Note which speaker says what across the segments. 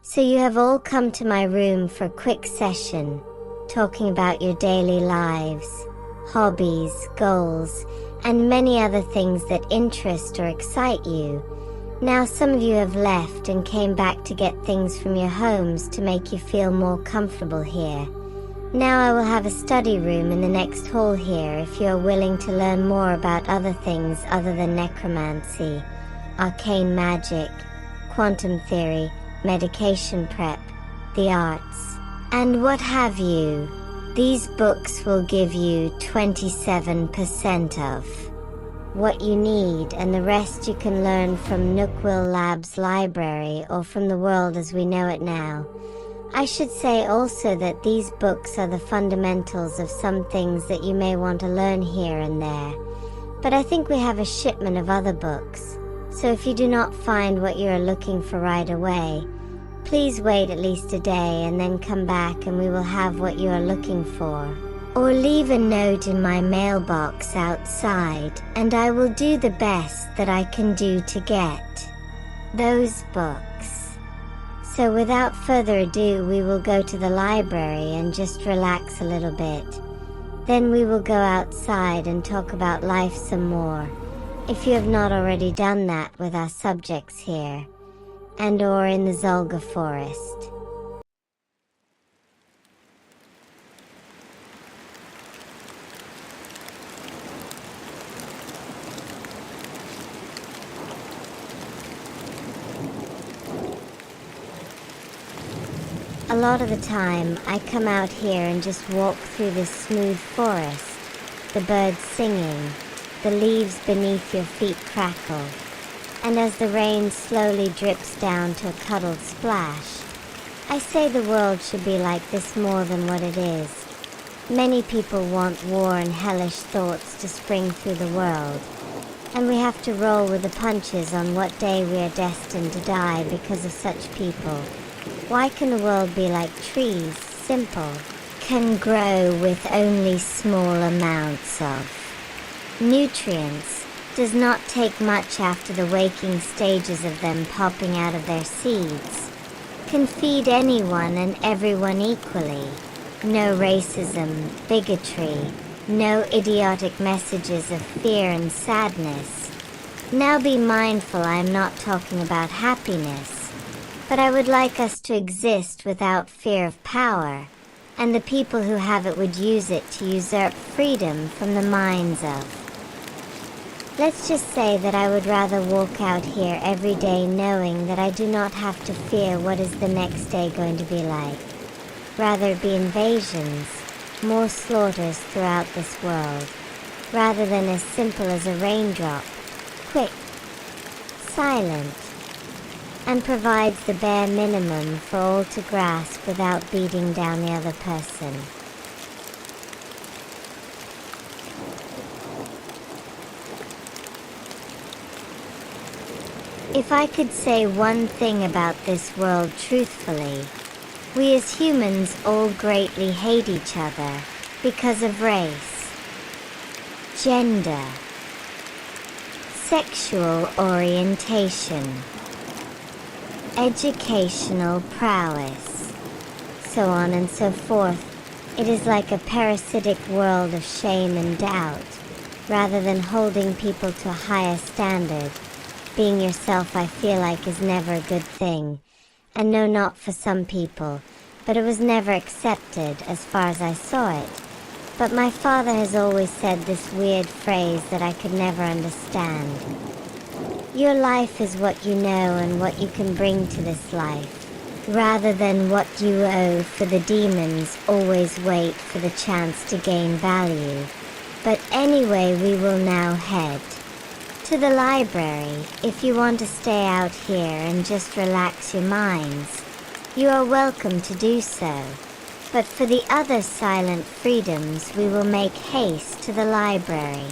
Speaker 1: So you have all come to my room for a quick session, talking about your daily lives, hobbies, goals, and many other things that interest or excite you. Now some of you have left and came back to get things from your homes to make you feel more comfortable here. Now I will have a study room in the next hall here if you are willing to learn more about other things other than necromancy, arcane magic, quantum theory, medication prep, the arts, and what have you. These books will give you 27% of what you need, and the rest you can learn from Nookwill Labs library or from the world as we know it now. I should say also that these books are the fundamentals of some things that you may want to learn here and there. But I think we have a shipment of other books, so if you do not find what you are looking for right away, please wait at least a day and then come back and we will have what you are looking for. Or leave a note in my mailbox outside and I will do the best that I can do to get those books. So without further ado, we will go to the library and just relax a little bit. Then we will go outside and talk about life some more, if you have not already done that with our subjects here, and or in the Zulga forest. A lot of the time, I come out here and just walk through this smooth forest, the birds singing, the leaves beneath your feet crackle, and as the rain slowly drips down to a cuddled splash, I say the world should be like this more than what it is. Many people want war and hellish thoughts to spring through the world, and we have to roll with the punches on what day we are destined to die because of such people. Why can the world be like trees, simple, can grow with only small amounts of nutrients, does not take much after the waking stages of them popping out of their seeds, can feed anyone and everyone equally, no racism, bigotry, no idiotic messages of fear and sadness. Now be mindful, I am not talking about happiness, but I would like us to exist without fear of power, and the people who have it would use it to usurp freedom from the minds of. Let's just say that I would rather walk out here every day knowing that I do not have to fear what is the next day going to be like. Rather it be invasions, more slaughters throughout this world, rather than as simple as a raindrop, quick, silent, and provides the bare minimum for all to grasp without beating down the other person. If I could say one thing about this world truthfully, we as humans all greatly hate each other because of race, gender, sexual orientation, educational prowess, so on and so forth. It is like a parasitic world of shame and doubt, rather than holding people to a higher standard. Being yourself, I feel like, is never a good thing, and no, not for some people, but it was never accepted as far as I saw it. But my father has always said this weird phrase that I could never understand. Your life is what you know and what you can bring to this life, rather than what you owe, for the demons always wait for the chance to gain value. But anyway, we will now head to the library. If you want to stay out here and just relax your minds, you are welcome to do so. But for the other silent freedoms, we will make haste to the library.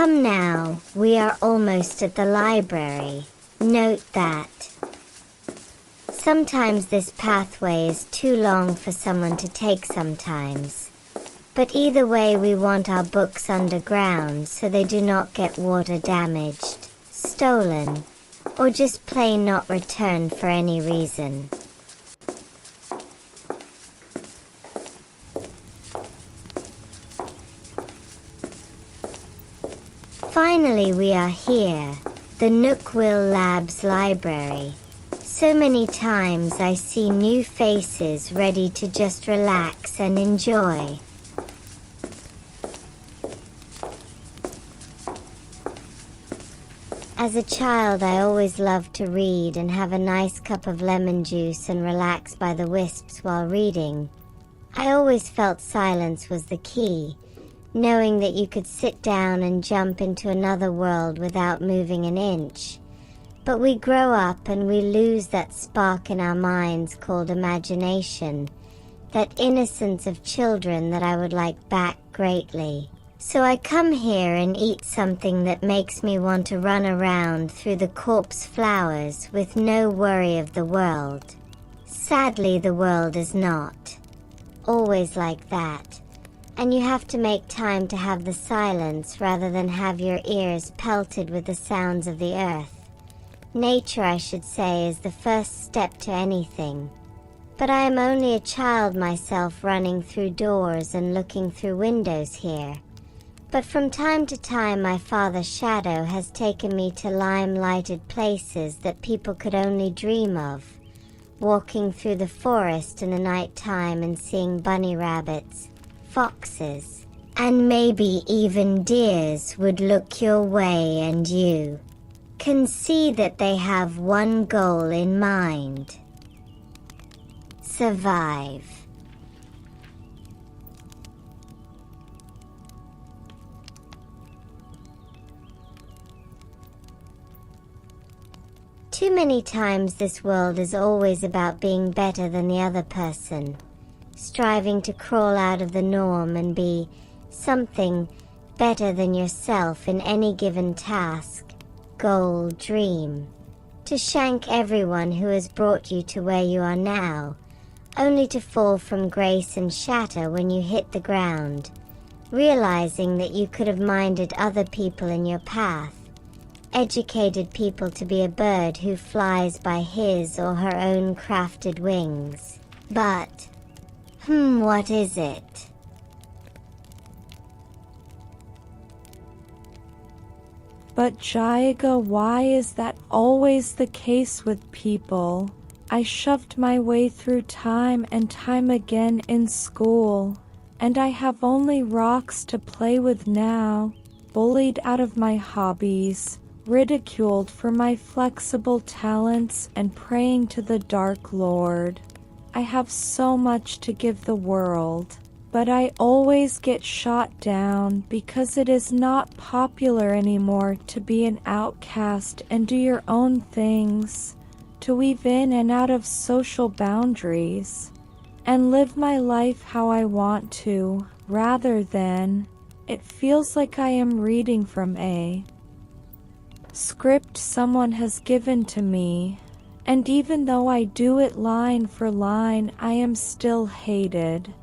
Speaker 1: Come now, we are almost at the library. Note that. Sometimes this pathway is too long for someone to take sometimes. But either way, we want our books underground so they do not get water damaged, stolen, or just plain not returned for any reason. Finally, we are here, the Nookwill Labs library. So many times I see new faces ready to just relax and enjoy. As a child, I always loved to read and have a nice cup of lemon juice and relax by the wisps while reading. I always felt silence was the key, knowing that you could sit down and jump into another world without moving an inch. But we grow up and we lose that spark in our minds called imagination, that innocence of children that I would like back greatly. So I come here and eat something that makes me want to run around through the corpse flowers with no worry of the world. Sadly, the world is not always like that, and you have to make time to have the silence rather than have your ears pelted with the sounds of the earth. Nature, I should say, is the first step to anything. But I am only a child myself, running through doors and looking through windows here. But from time to time my father's shadow has taken me to lime-lighted places that people could only dream of, walking through the forest in the night time and seeing bunny rabbits, foxes, and maybe even deers would look your way, and you can see that they have one goal in mind: survive. Too many times this world is always about being better than the other person, striving to crawl out of the norm and be something better than yourself in any given task, goal, dream, to shank everyone who has brought you to where you are now, only to fall from grace and shatter when you hit the ground, realizing that you could have minded other people in your path, educated people to be a bird who flies by his or her own crafted wings. But, what is it?
Speaker 2: But giiga, why is that always the case with people? I shoved my way through time and time again in school, and I have only rocks to play with now, bullied out of my hobbies, ridiculed for my flexible talents, and praying to the Dark Lord. I have so much to give the world, but I always get shot down because it is not popular anymore to be an outcast and do your own things, to weave in and out of social boundaries, and live my life how I want to, rather than, it feels like I am reading from a script someone has given to me, and even though I do it line for line, I am still hated.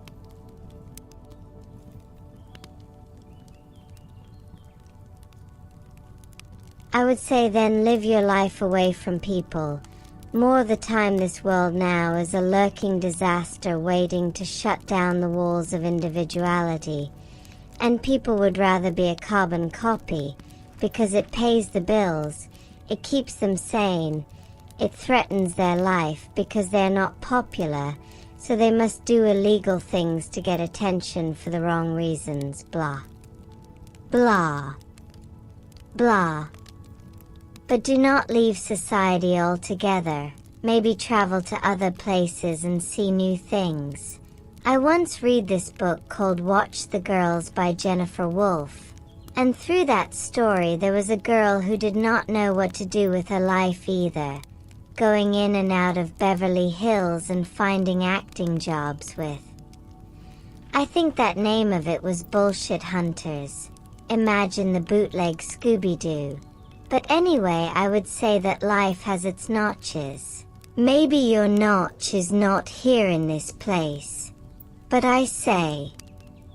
Speaker 1: I would say then live your life away from people. More of the time this world now is a lurking disaster waiting to shut down the walls of individuality, and people would rather be a carbon copy because it pays the bills, it keeps them sane, it threatens their life because they're not popular, so they must do illegal things to get attention for the wrong reasons, blah. Blah. Blah. But do not leave society altogether. Maybe travel to other places and see new things. I once read this book called Watch the Girls by Jennifer Wolfe. And through that story there was a girl who did not know what to do with her life either, going in and out of Beverly Hills and finding acting jobs with. I think that name of it was Bullshit Hunters. Imagine the bootleg Scooby-Doo. But anyway, I would say that life has its notches. Maybe your notch is not here in this place. But I say,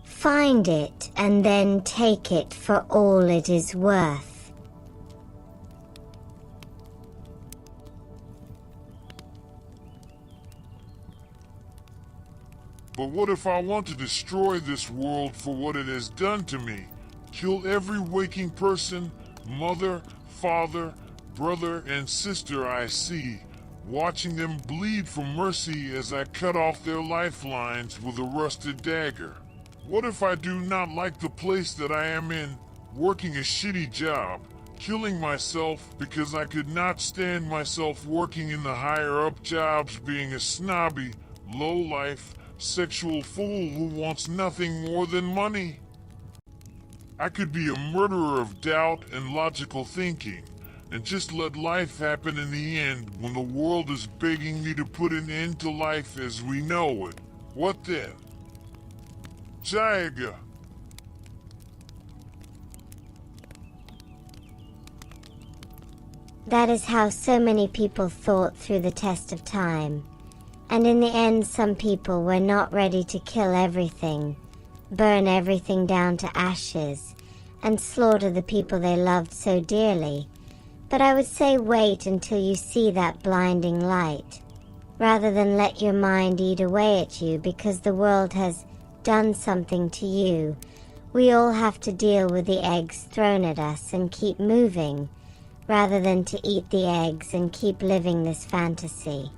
Speaker 1: find it and then take it for all it is worth.
Speaker 3: But what if I want to destroy this world for what it has done to me? Kill every waking person, mother, father, brother, and sister I see, watching them bleed for mercy as I cut off their lifelines with a rusted dagger. What if I do not like the place that I am in, working a shitty job, killing myself because I could not stand myself working in the higher-up jobs, being a snobby, low-life, sexual fool who wants nothing more than money? I could be a murderer of doubt and logical thinking, and just let life happen in the end when the world is begging me to put an end to life as we know it. What then? Giiga.
Speaker 1: That is how so many people thought through the test of time. And in the end, some people were not ready to kill everything, burn everything down to ashes, and slaughter the people they loved so dearly. But I would say wait until you see that blinding light, rather than let your mind eat away at you because the world has done something to you. We all have to deal with the eggs thrown at us and keep moving, rather than to eat the eggs and keep living this fantasy.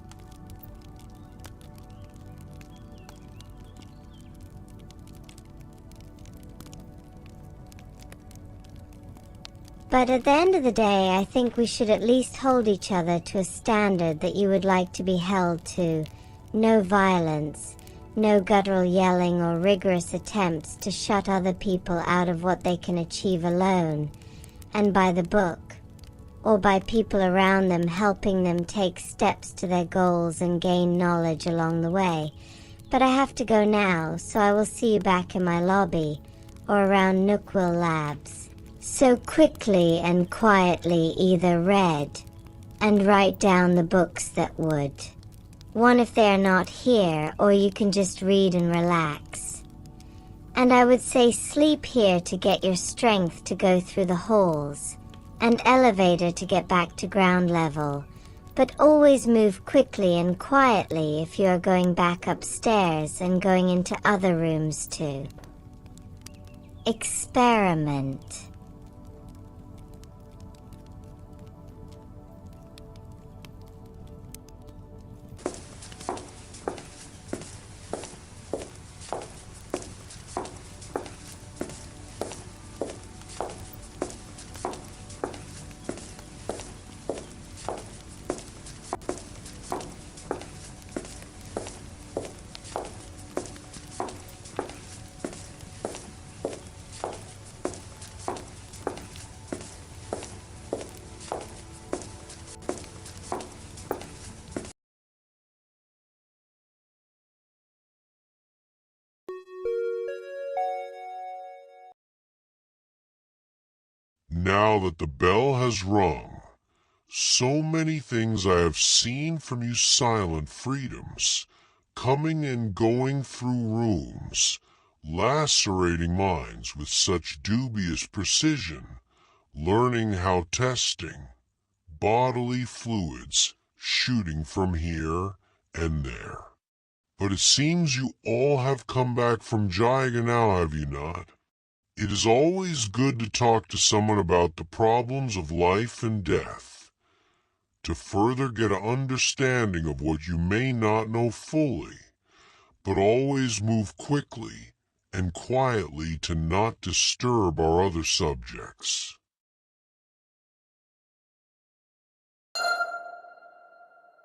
Speaker 1: But at the end of the day, I think we should at least hold each other to a standard that you would like to be held to. No violence, no guttural yelling or rigorous attempts to shut other people out of what they can achieve alone, and by the book, or by people around them helping them take steps to their goals and gain knowledge along the way. But I have to go now, so I will see you back in my lobby, or around Nookwill Labs. So quickly and quietly either read, and write down the books that would. One if they are not here, or you can just read and relax. And I would say sleep here to get your strength to go through the halls, and elevator to get back to ground level, but always move quickly and quietly if you are going back upstairs and going into other rooms too. Experiment.
Speaker 3: Now that the bell has rung, so many things I have seen from you silent freedoms, coming and going through rooms, lacerating minds with such dubious precision, learning how testing, bodily fluids shooting from here and there. But it seems you all have come back from giiga now, have you not? It is always good to talk to someone about the problems of life and death, to further get an understanding of what you may not know fully, but always move quickly and quietly to not disturb our other subjects.